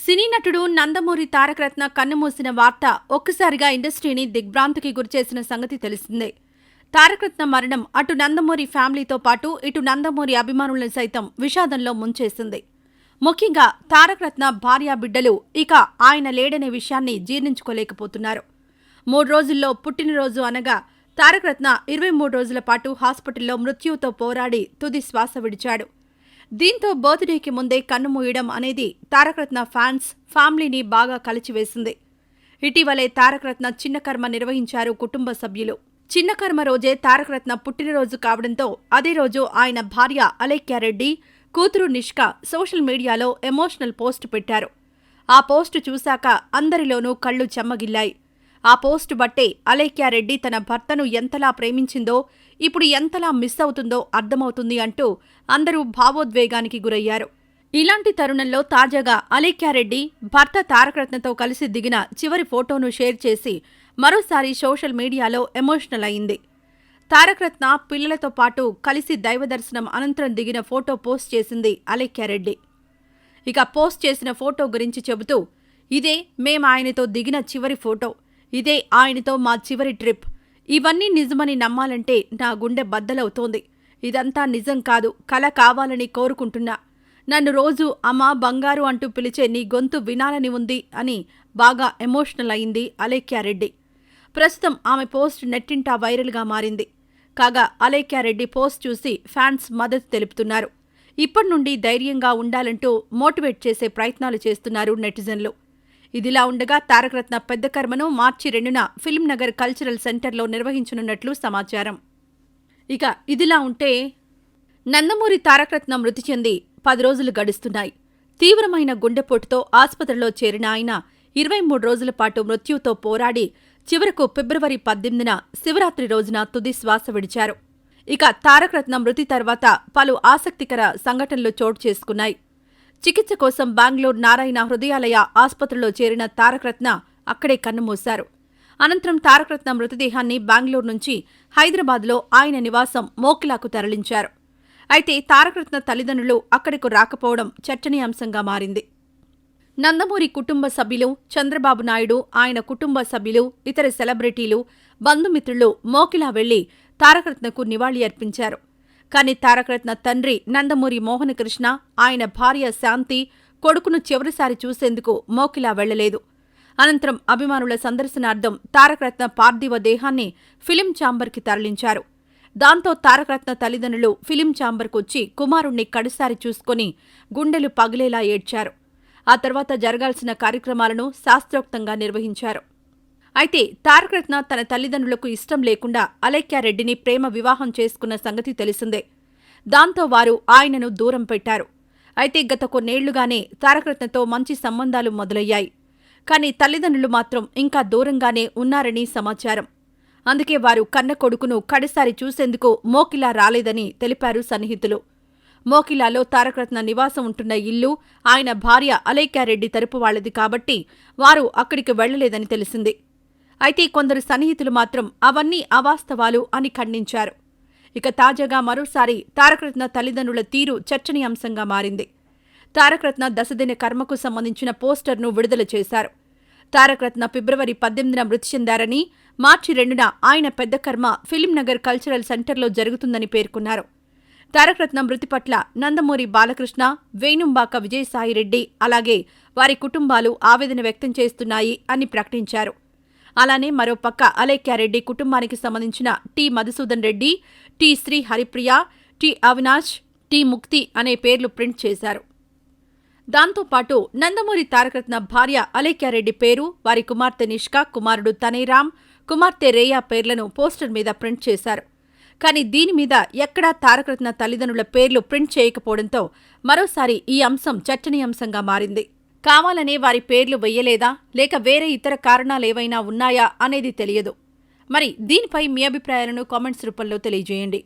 సినీ నటుడు నందమూరి తారకరత్న కన్నుమూసిన వార్త ఒక్కసారిగా ఇండస్ట్రీని దిగ్భ్రాంతికి గురిచేసిన సంగతి తెలిసిందే. తారకరత్న మరణం అటు నందమూరి ఫ్యామిలీతో పాటు ఇటు నందమూరి అభిమానులను సైతం విషాదంలో ముంచేసింది. ముఖ్యంగా తారకరత్న భార్యా బిడ్డలు ఇక ఆయన లేడనే విషయాన్ని జీర్ణించుకోలేకపోతున్నారు. 3 రోజుల్లో పుట్టినరోజు అనగా తారకరత్న 23 రోజుల పాటు హాస్పిటల్లో మృత్యువుతో పోరాడి తుది శ్వాస విడిచాడు. దీంతో బర్త్డేకి ముందే కన్నుమూయడం అనేది తారకరత్న ఫ్యాన్స్, ఫ్యామిలీని బాగా కలిచివేసింది. ఇటీవలే తారకరత్న చిన్న కర్మ నిర్వహించారు కుటుంబ సభ్యులు. చిన్న కర్మ రోజే తారకరత్న పుట్టినరోజు కావడంతో అదే రోజు ఆయన భార్య అలేఖ్యారెడ్డి, కూతురు నిష్క సోషల్ మీడియాలో ఎమోషనల్ పోస్ట్ పెట్టారు. ఆ పోస్టు చూశాక అందరిలోనూ కళ్లు చెమ్మగిల్లాయి. ఆ పోస్టు బట్టే అలేఖ్యారెడ్డి తన భర్తను ఎంతలా ప్రేమించిందో, ఇప్పుడు ఎంతలా మిస్ అవుతుందో అర్థమవుతుంది అంటూ అందరూ భావోద్వేగానికి గురయ్యారు. ఇలాంటి తరుణంలో తాజాగా అలేఖ్యారెడ్డి భర్త తారకరత్నతో కలిసి దిగిన చివరి ఫోటోను షేర్ చేసి మరోసారి సోషల్ మీడియాలో ఎమోషనల్ అయింది. తారకరత్న పిల్లలతో పాటు కలిసి దైవదర్శనం అనంతరం దిగిన ఫోటో పోస్ట్ చేసింది అలేఖ్యారెడ్డి. ఇక పోస్ట్ చేసిన ఫోటో గురించి చెబుతూ, ఇదే మేమాయనతో దిగిన చివరి ఫోటో, ఇదే ఆయనతో మా చివరి ట్రిప్. ఇవన్నీ నిజమని నమ్మాలంటే నా గుండె బద్దలవుతోంది. ఇదంతా నిజం కాదు, కల కావాలని కోరుకుంటున్నా. నన్ను రోజూ అమ్మా బంగారు అంటూ పిలిచే నీ గొంతు వినాలని ఉంది అని బాగా ఎమోషనల్ అయింది అలేఖ్యారెడ్డి. ప్రస్తుతం ఆమె పోస్ట్ నెట్టింటా వైరల్గా మారింది. కాగా అలేఖ్యారెడ్డి పోస్ట్ చూసి ఫ్యాన్స్ మద్దతు తెలుపుతున్నారు. ఇప్పటి నుండి ధైర్యంగా ఉండాలంటూ మోటివేట్ చేసే ప్రయత్నాలు చేస్తున్నారు నెటిజన్లు. ఇదిలా ఉండగా తారకరత్న పెద్ద కర్మను మార్చి 2న ఫిల్మ్ నగర్ కల్చరల్ సెంటర్లో నిర్వహించనున్నట్లు సమాచారం. ఇక ఇదిలా ఉంటే నందమూరి తారకరత్న మృతి చెంది 10 రోజులు గడుస్తున్నాయి. తీవ్రమైన గుండెపోటుతో ఆసుపత్రిలో చేరిన ఆయన 23 రోజుల పాటు మృత్యువుతో పోరాడి చివరకు ఫిబ్రవరి 18న శివరాత్రి రోజున తుది శ్వాస విడిచారు. ఇక తారకరత్న మృతి తర్వాత పలు ఆసక్తికర సంఘటనలు చోటు చేసుకున్నాయి. చికిత్స కోసం బెంగళూరు నారాయణ హృదయాలయ ఆసుపత్రిలో చేరిన తారకరత్న అక్కడే కన్నుమూశారు. అనంతరం తారకరత్న మృతదేహాన్ని బెంగళూరు నుంచి హైదరాబాద్లో ఆయన నివాసం మోకిలాకు తరలించారు. అయితే తారకరత్న తల్లిదండ్రులు అక్కడకు రాకపోవడం చర్చనీయాంశంగా మారింది. నందమూరి కుటుంబ సభ్యులు, చంద్రబాబు నాయుడు, ఆయన కుటుంబ సభ్యులు, ఇతర సెలబ్రిటీలు, బంధుమిత్రులు మోకిలా వెళ్లి తారకరత్నకు నివాళి అర్పించారు. కానీ తారకరత్న తండ్రి నందమూరి మోహనకృష్ణ, ఆయన భార్య శాంతి కొడుకును చివరిసారి చూసేందుకు మోకిలా వెళ్లలేదు. అనంతరం అభిమానుల సందర్శనార్థం తారకరత్న పార్థివ దేహాన్ని ఫిలిం ఛాంబర్కి తరలించారు. దాంతో తారకరత్న తల్లిదండ్రులు ఫిలిం ఛాంబర్కొచ్చి కుమారుణ్ణి కడసారి చూసుకుని గుండెలు పగిలేలా ఏడ్చారు. ఆ తర్వాత జరగాల్సిన కార్యక్రమాలను శాస్త్రోక్తంగా నిర్వహించారు. అయితే తారకరత్న తన తల్లిదండ్రులకు ఇష్టం లేకుండా అలేఖ్యారెడ్డిని ప్రేమ వివాహం చేసుకున్న సంగతి తెలిసిందే. దాంతో వారు ఆయనను దూరం పెట్టారు. అయితే గత కొన్నేళ్లుగానే తారకరత్నతో మంచి సంబంధాలు మొదలయ్యాయి. కానీ తల్లిదండ్రులు మాత్రం ఇంకా దూరంగానే ఉన్నారని సమాచారం. అందుకే వారు కన్న కొడుకును కడసారి చూసేందుకు మోకిలా రాలేదని తెలిపారు సన్నిహితులు. మోకిలాలో తారకరత్న నివాసం ఉంటున్న ఇల్లు ఆయన భార్య అలేఖ్యారెడ్డి తరపు వాళ్లది కాబట్టి వారు అక్కడికి వెళ్లలేదని తెలిసింది. అయితే కొందరు సన్నిహితులు మాత్రం అవన్నీ అవాస్తవాలు అని ఖండించారు. ఇక తాజాగా మరోసారి తారకరత్న తల్లిదండ్రుల తీరు చర్చనీయాంశంగా మారింది. తారకరత్న దశదిన కర్మకు సంబంధించిన పోస్టర్ను విడుదల చేశారు. తారకరత్న ఫిబ్రవరి 18న మృతి చెందారని, మార్చి 2న ఆయన పెద్ద కర్మ ఫిల్మ్ నగర్ కల్చరల్ సెంటర్లో జరుగుతుందని పేర్కొన్నారు. తారకరత్న మృతి పట్ల నందమూరి బాలకృష్ణ, వేణుంబాక విజయసాయిరెడ్డి అలాగే వారి కుటుంబాలు ఆవేదన వ్యక్తం చేస్తున్నాయి అని ప్రకటించారు. అలానే మరోపక్క అలేఖ్యారెడ్డి కుటుంబానికి సంబంధించిన T Madhusudan Reddy, T Shri Haripriya, T Avinash, T ముక్తి అనే పేర్లు ప్రింట్ చేశారు. దాంతోపాటు నందమూరి తారకరత్న భార్య అలేఖ్యారెడ్డి పేరు, వారి కుమార్తె నిష్క, కుమారుడు తనేరామ్, కుమార్తె రేయా పేర్లను పోస్టర్ మీద ప్రింట్ చేశారు. కానీ దీని మీద ఎక్కడా తారకరత్న తల్లిదండ్రుల పేర్లు ప్రింట్ చేయకపోవడంతో మరోసారి ఈ అంశం చర్చనీయాంశంగా మారింది. కావాలనే వారి పేర్లు వెయ్యలేదా, లేక వేరే ఇతర కారణాలేవైనా ఉన్నాయా అనేది తెలియదు. మరి దీనిపై మీ అభిప్రాయాలను కామెంట్స్ రూపంలో తెలియజేయండి.